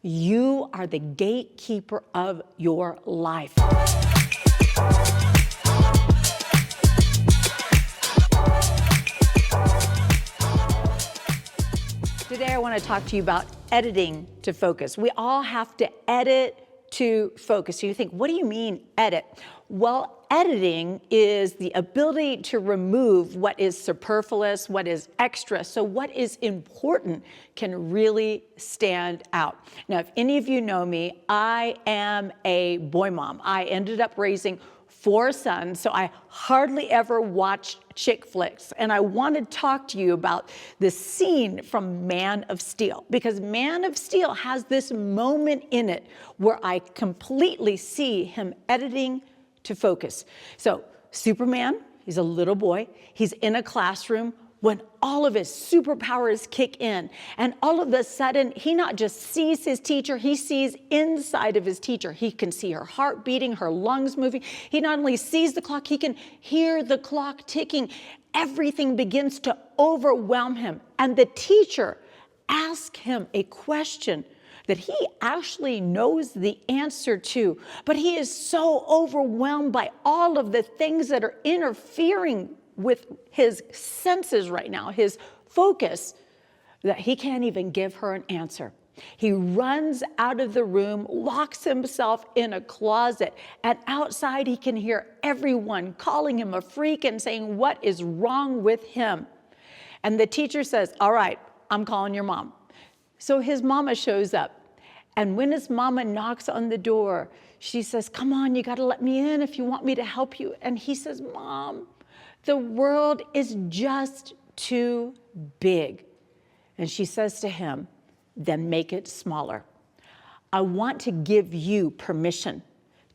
You are the gatekeeper of your life. Today I want to talk to you about editing to focus. We all have to edit to focus. So you think, what do you mean edit? Well, editing is the ability to remove what is superfluous, what is extra, so what is important can really stand out. Now, if any of you know me, I am a boy mom. I ended up raising 4 sons, so I hardly ever watched chick flicks. And I want to talk to you about the scene from Man of Steel, because Man of Steel has this moment in it where I completely see him editing to focus. So Superman, he's a little boy, he's in a classroom when all of his superpowers kick in. And all of a sudden, he not just sees his teacher, he sees inside of his teacher. He can see her heart beating, her lungs moving. He not only sees the clock, he can hear the clock ticking. Everything begins to overwhelm him. And the teacher asks him a question that he actually knows the answer to, but he is so overwhelmed by all of the things that are interfering with his senses right now, his focus, that he can't even give her an answer. He runs out of the room, locks himself in a closet, and outside he can hear everyone calling him a freak and saying, what is wrong with him? And the teacher says, all right, I'm calling your mom. So his mama shows up. And when his mama knocks on the door, she says, come on, you got to let me in if you want me to help you. And he says, Mom, the world is just too big. And she says to him, then make it smaller. I want to give you permission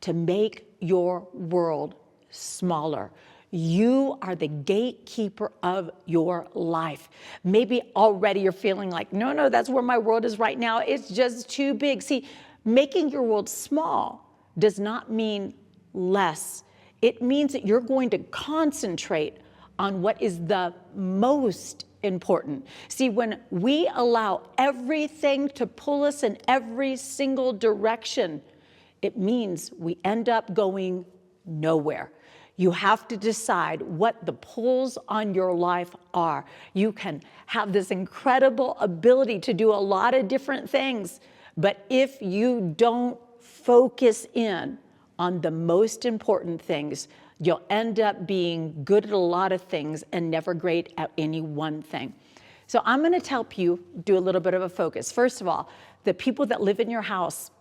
to make your world smaller. You are the gatekeeper of your life. Maybe already you're feeling like, no, that's where my world is right now. It's just too big. See, making your world small does not mean less. It means that you're going to concentrate on what is the most important. See, when we allow everything to pull us in every single direction, it means we end up going nowhere. You have to decide what the pulls on your life are. You can have this incredible ability to do a lot of different things, but if you don't focus in on the most important things, you'll end up being good at a lot of things and never great at any one thing. So I'm going to help you do a little bit of a focus. First of all, the people that live in your house,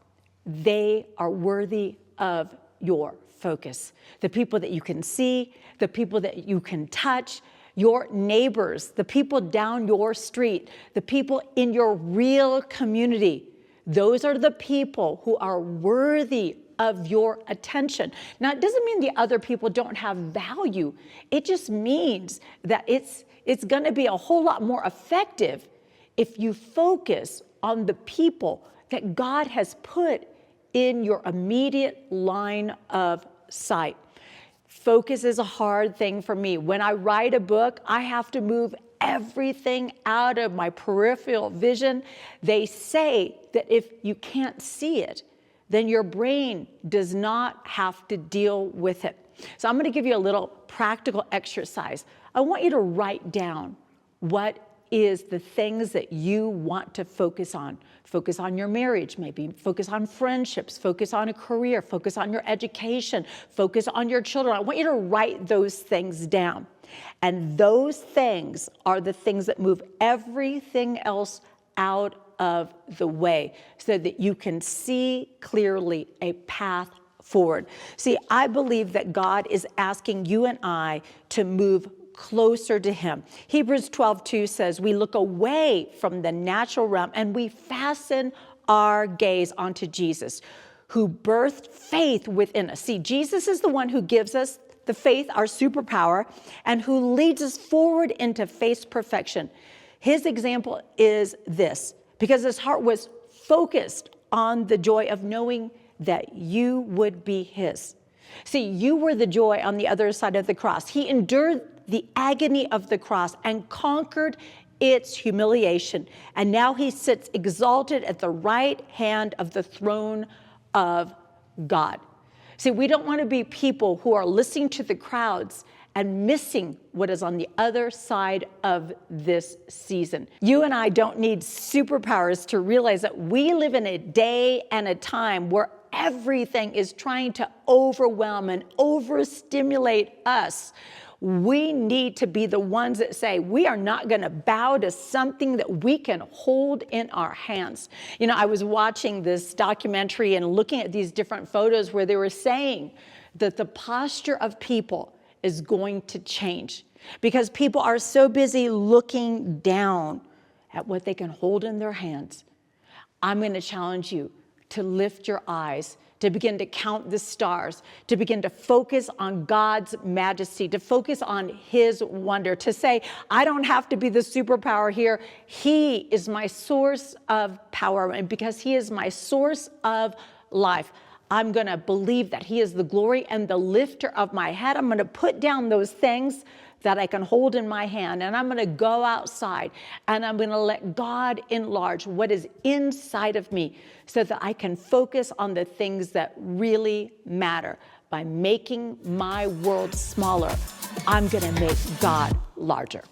they are worthy of your focus. The people that you can see, the people that you can touch, your neighbors, the people down your street, the people in your real community. Those are the people who are worthy of your attention. Now, it doesn't mean the other people don't have value. It just means that it's going to be a whole lot more effective if you focus on the people that God has put in your immediate line of sight. Focus is a hard thing for me. When I write a book, I have to move everything out of my peripheral vision. They say that if you can't see it, then your brain does not have to deal with it. So I'm going to give you a little practical exercise. I want you to write down what is the things that you want to focus on. Focus on your marriage, maybe. Focus on friendships. Focus on a career. Focus on your education. Focus on your children. I want you to write those things down. And those things are the things that move everything else out of the way so that you can see clearly a path forward. See, I believe that God is asking you and I to move closer to him. Hebrews 12:2 says, we look away from the natural realm and we fasten our gaze onto Jesus, who birthed faith within us. See, Jesus is the one who gives us the faith, our superpower, and who leads us forward into faith's perfection. His example is this, because his heart was focused on the joy of knowing that you would be his. See, you were the joy on the other side of the cross. He endured the agony of the cross and conquered It's humiliation. And now he sits exalted at the right hand of the throne of God. See, we don't want to be people who are listening to the crowds and missing what is on the other side of this season. You and I don't need superpowers to realize that we live in a day and a time where everything is trying to overwhelm and overstimulate us. We need to be the ones that say, we are not going to bow to something that we can hold in our hands. You know, I was watching this documentary and looking at these different photos where they were saying that the posture of people is going to change because people are so busy looking down at what they can hold in their hands. I'm going to challenge you to lift your eyes, to begin to count the stars, to begin to focus on God's majesty, to focus on his wonder, to say, I don't have to be the superpower here. He is my source of power, and because he is my source of life, I'm going to believe that he is the glory and the lifter of my head. I'm going to put down those things that I can hold in my hand, and I'm going to go outside and I'm going to let God enlarge what is inside of me so that I can focus on the things that really matter. By making my world smaller, I'm going to make God larger.